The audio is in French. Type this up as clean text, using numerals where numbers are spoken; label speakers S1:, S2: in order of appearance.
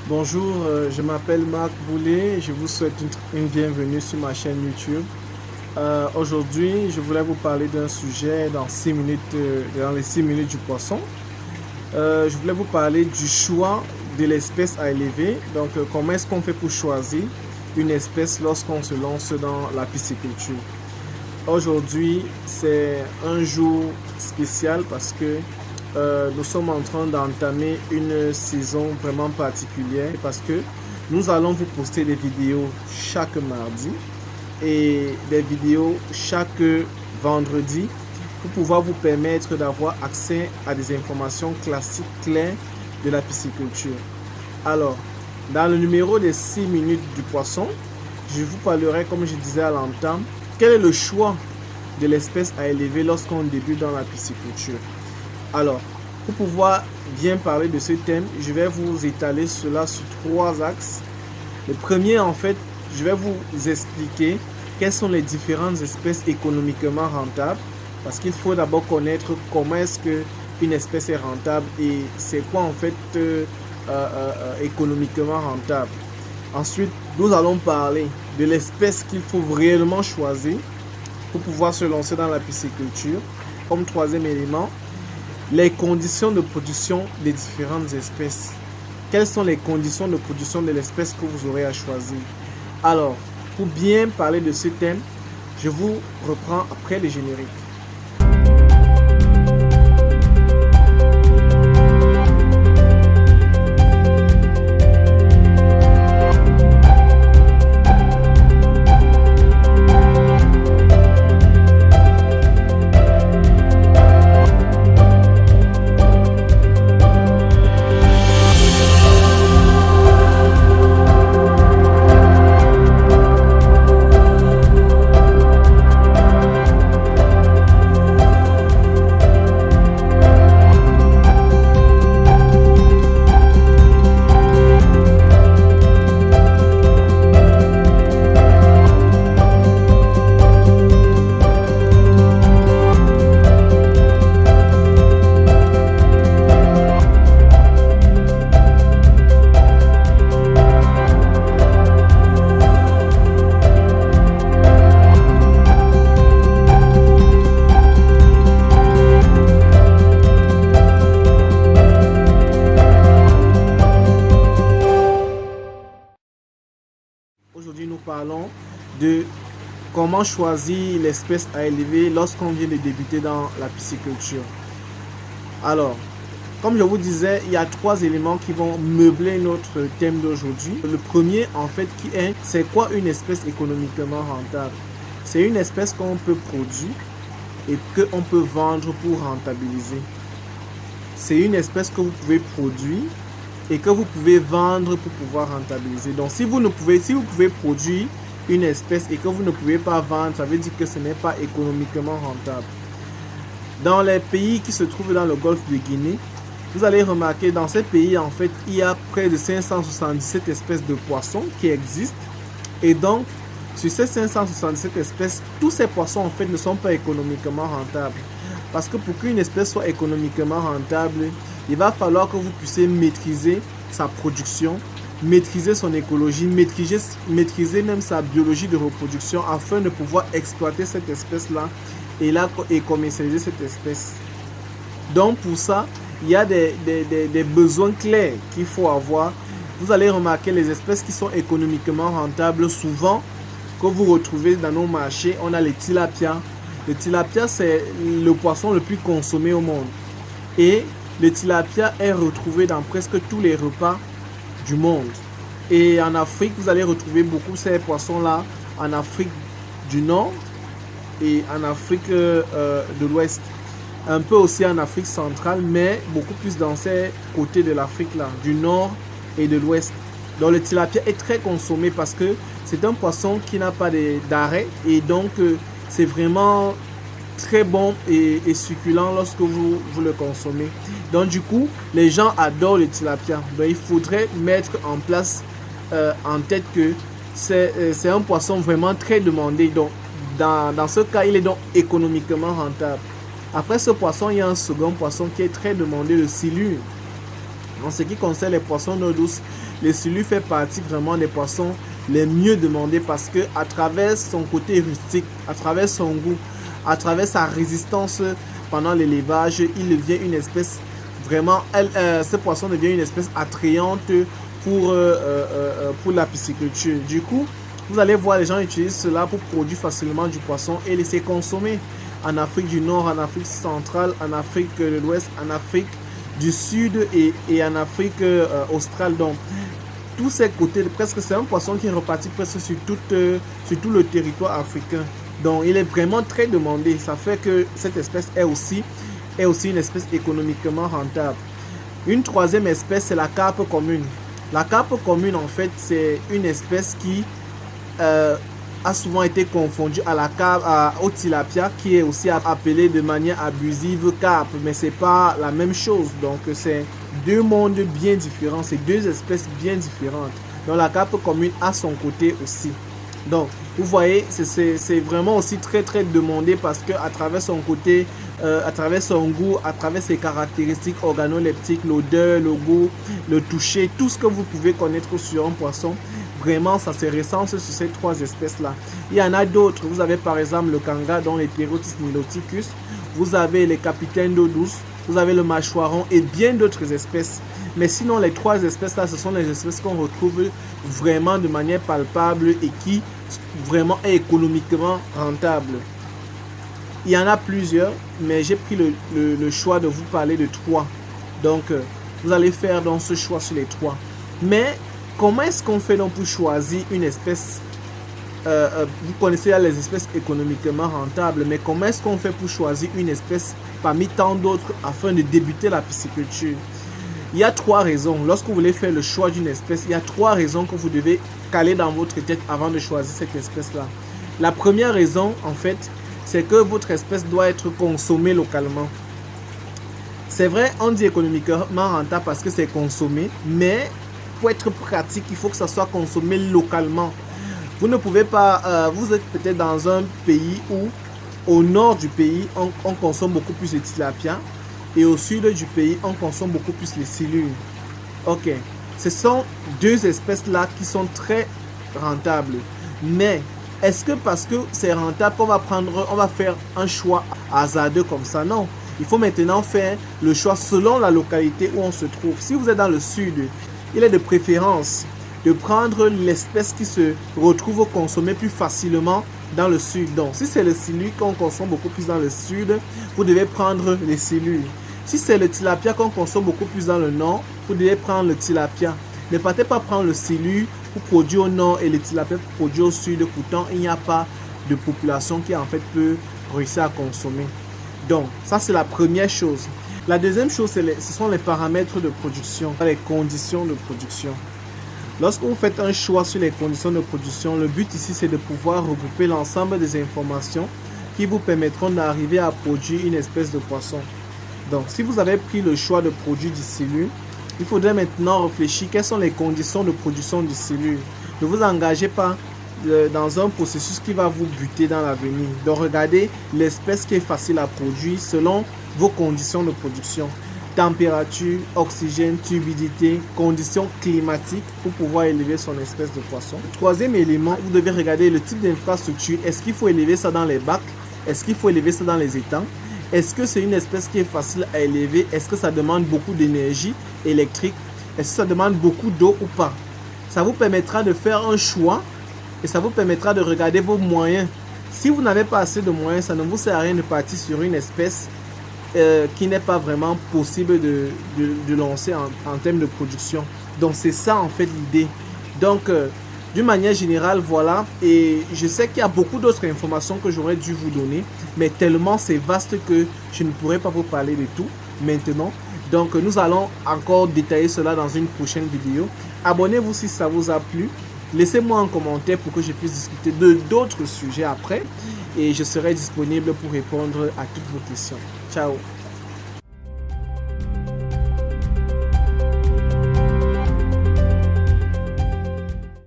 S1: Bonjour, je m'appelle Marc Boulet, je vous souhaite une bienvenue sur ma chaîne YouTube. Aujourd'hui, je voulais vous parler d'un sujet dans 6 minutes, dans les 6 minutes du poisson. Je voulais vous parler du choix de l'espèce à élever. Donc, comment est-ce qu'on fait pour choisir une espèce lorsqu'on se lance dans la pisciculture. Aujourd'hui, c'est un jour spécial parce que nous sommes en train d'entamer une saison vraiment particulière parce que nous allons vous poster des vidéos chaque mardi et des vidéos chaque vendredi pour pouvoir vous permettre d'avoir accès à des informations classiques claires de la pisciculture. Alors, dans le numéro des 6 minutes du poisson, je vous parlerai, comme je disais à l'entame, quel est le choix de l'espèce à élever lorsqu'on débute dans la pisciculture. Alors, pour pouvoir bien parler de ce thème, je vais vous étaler cela sur 3 axes. Le premier, en fait, je vais vous expliquer quelles sont les différentes espèces économiquement rentables, parce qu'il faut d'abord connaître comment est-ce qu'une espèce est rentable et c'est quoi en fait économiquement rentable. Ensuite, nous allons parler de l'espèce qu'il faut réellement choisir pour pouvoir se lancer dans la pisciculture. Comme troisième élément, les conditions de production des différentes espèces. Quelles sont les conditions de production de l'espèce que vous aurez à choisir? Alors, pour bien parler de ce thème, je vous reprends après le générique. Aujourd'hui, nous parlons de comment choisir l'espèce à élever lorsqu'on vient de débuter dans la pisciculture. Alors, comme je vous disais, il y a 3 éléments qui vont meubler notre thème d'aujourd'hui. Le premier, en fait, c'est quoi une espèce économiquement rentable? C'est une espèce qu'on peut produire et qu'on peut vendre pour rentabiliser. C'est une espèce que vous pouvez produire et que vous pouvez vendre pour pouvoir rentabiliser. Donc si vous pouvez produire une espèce et que vous ne pouvez pas vendre, ça veut dire que ce n'est pas économiquement rentable. Dans les pays qui se trouvent dans le golfe de Guinée, vous allez remarquer dans ces pays, en fait, il y a près de 577 espèces de poissons qui existent. Et donc, sur ces 577 espèces, tous ces poissons, en fait, ne sont pas économiquement rentables. Parce que pour qu'une espèce soit économiquement rentable, il va falloir que vous puissiez maîtriser sa production, maîtriser son écologie, maîtriser même sa biologie de reproduction afin de pouvoir exploiter cette espèce-là et commercialiser cette espèce. Donc pour ça, il y a des besoins clairs qu'il faut avoir. Vous allez remarquer les espèces qui sont économiquement rentables, souvent que vous retrouvez dans nos marchés, on a les tilapias. Le tilapia, c'est le poisson le plus consommé au monde. Et le tilapia est retrouvé dans presque tous les repas du monde. Et en Afrique, vous allez retrouver beaucoup ces poissons-là en Afrique du Nord et en Afrique de l'Ouest. Un peu aussi en Afrique centrale, mais beaucoup plus dans ces côtés de l'Afrique-là, du Nord et de l'Ouest. Donc le tilapia est très consommé parce que c'est un poisson qui n'a pas d'arrêt et donc c'est vraiment très bon et succulent lorsque vous le consommez. Donc du coup, les gens adorent le tilapia. Donc il faudrait mettre en place, en tête que c'est un poisson vraiment très demandé. Donc dans ce cas, il est donc économiquement rentable. Après ce poisson, il y a un second poisson qui est très demandé, le silure. En ce qui concerne les poissons d'eau douce, le silure fait partie vraiment des poissons les mieux demandés parce que à travers son côté rustique, à travers son goût, à travers sa résistance pendant l'élevage, il devient une espèce vraiment, ce poisson devient une espèce attrayante pour la pisciculture. Du coup, vous allez voir les gens utilisent cela pour produire facilement du poisson et laisser consommer en Afrique du Nord, en Afrique centrale, en Afrique de l'Ouest, en Afrique du Sud et en Afrique australe. Donc, tous ces côtés, presque c'est un poisson qui est reparti presque sur tout le territoire africain. Donc, il est vraiment très demandé. Ça fait que cette espèce est aussi une espèce économiquement rentable. Une troisième espèce, c'est la carpe commune. La carpe commune, en fait, c'est une espèce qui a souvent été confondue à la carpe, au tilapia, qui est aussi appelé de manière abusive carpe, mais c'est pas la même chose. Donc, c'est deux mondes bien différents, c'est deux espèces bien différentes. Donc, la carpe commune a son côté aussi. Donc, vous voyez, c'est vraiment aussi très très demandé parce que à travers son côté, à travers son goût, à travers ses caractéristiques organoleptiques, l'odeur, le goût, le toucher, tout ce que vous pouvez connaître sur un poisson, vraiment ça se recense sur ces trois espèces-là. Il y en a d'autres. Vous avez par exemple le kanga, dont les Pterotis niloticus. Vous avez les capitaines d'eau douce. Vous avez le mâchoiron et bien d'autres espèces. Mais sinon, les trois espèces-là, ce sont les espèces qu'on retrouve vraiment de manière palpable et qui vraiment est économiquement rentable. Il y en a plusieurs, mais j'ai pris le choix de vous parler de trois. Donc, vous allez faire donc ce choix sur les trois. Mais, comment est-ce qu'on fait donc pour choisir une espèce? Vous connaissez là les espèces économiquement rentables, mais comment est-ce qu'on fait pour choisir une espèce parmi tant d'autres afin de débuter la pisciculture? Il y a trois raisons. Lorsque vous voulez faire le choix d'une espèce, il y a trois raisons que vous devez caler dans votre tête avant de choisir cette espèce-là. La première raison, en fait, c'est que votre espèce doit être consommée localement. C'est vrai, on dit économiquement rentable parce que c'est consommé, mais pour être pratique, il faut que ça soit consommé localement. Vous ne pouvez pas, vous êtes peut-être dans un pays où, au nord du pays, on consomme beaucoup plus de tilapia et au sud du pays, on consomme beaucoup plus les silures. Ok, ce sont deux espèces-là qui sont très rentables. Mais est-ce que parce que c'est rentable qu'on va faire un choix hasardeux comme ça? Non. Il faut maintenant faire le choix selon la localité où on se trouve. Si vous êtes dans le sud, il est de préférence de prendre l'espèce qui se retrouve consommée plus facilement dans le sud. Donc, si c'est le silure qu'on consomme beaucoup plus dans le sud, vous devez prendre les silures. Si c'est le tilapia qu'on consomme beaucoup plus dans le nord, vous devez prendre le tilapia. Ne partez pas prendre le silure pour produire au nord et le tilapia pour produire au sud. Pourtant, il n'y a pas de population qui en fait peut réussir à consommer. Donc, ça c'est la première chose. La deuxième chose, ce sont les paramètres de production, les conditions de production. Lorsque vous faites un choix sur les conditions de production, le but ici c'est de pouvoir regrouper l'ensemble des informations qui vous permettront d'arriver à produire une espèce de poisson. Donc, si vous avez pris le choix de produire du silure, il faudrait maintenant réfléchir quelles sont les conditions de production du silure. Ne vous engagez pas dans un processus qui va vous buter dans l'avenir. Donc, regardez l'espèce qui est facile à produire selon vos conditions de production. Température, oxygène, turbidité, conditions climatiques pour pouvoir élever son espèce de poisson. Troisième élément, vous devez regarder le type d'infrastructure. Est-ce qu'il faut élever ça dans les bacs? Est-ce qu'il faut élever ça dans les étangs? Est-ce que c'est une espèce qui est facile à élever? Est-ce que ça demande beaucoup d'énergie électrique? Est-ce que ça demande beaucoup d'eau ou pas? Ça vous permettra de faire un choix et ça vous permettra de regarder vos moyens. Si vous n'avez pas assez de moyens, ça ne vous sert à rien de partir sur une espèce qui n'est pas vraiment possible de lancer en termes de production. Donc c'est ça en fait l'idée. Donc d'une manière générale, voilà. Et je sais qu'il y a beaucoup d'autres informations que j'aurais dû vous donner, mais tellement c'est vaste que je ne pourrais pas vous parler de tout maintenant. Donc nous allons encore détailler cela dans une prochaine vidéo. Abonnez-vous si ça vous a plu. Laissez-moi un commentaire pour que je puisse discuter d'autres sujets après. Et je serai disponible pour répondre à toutes vos questions. Ciao!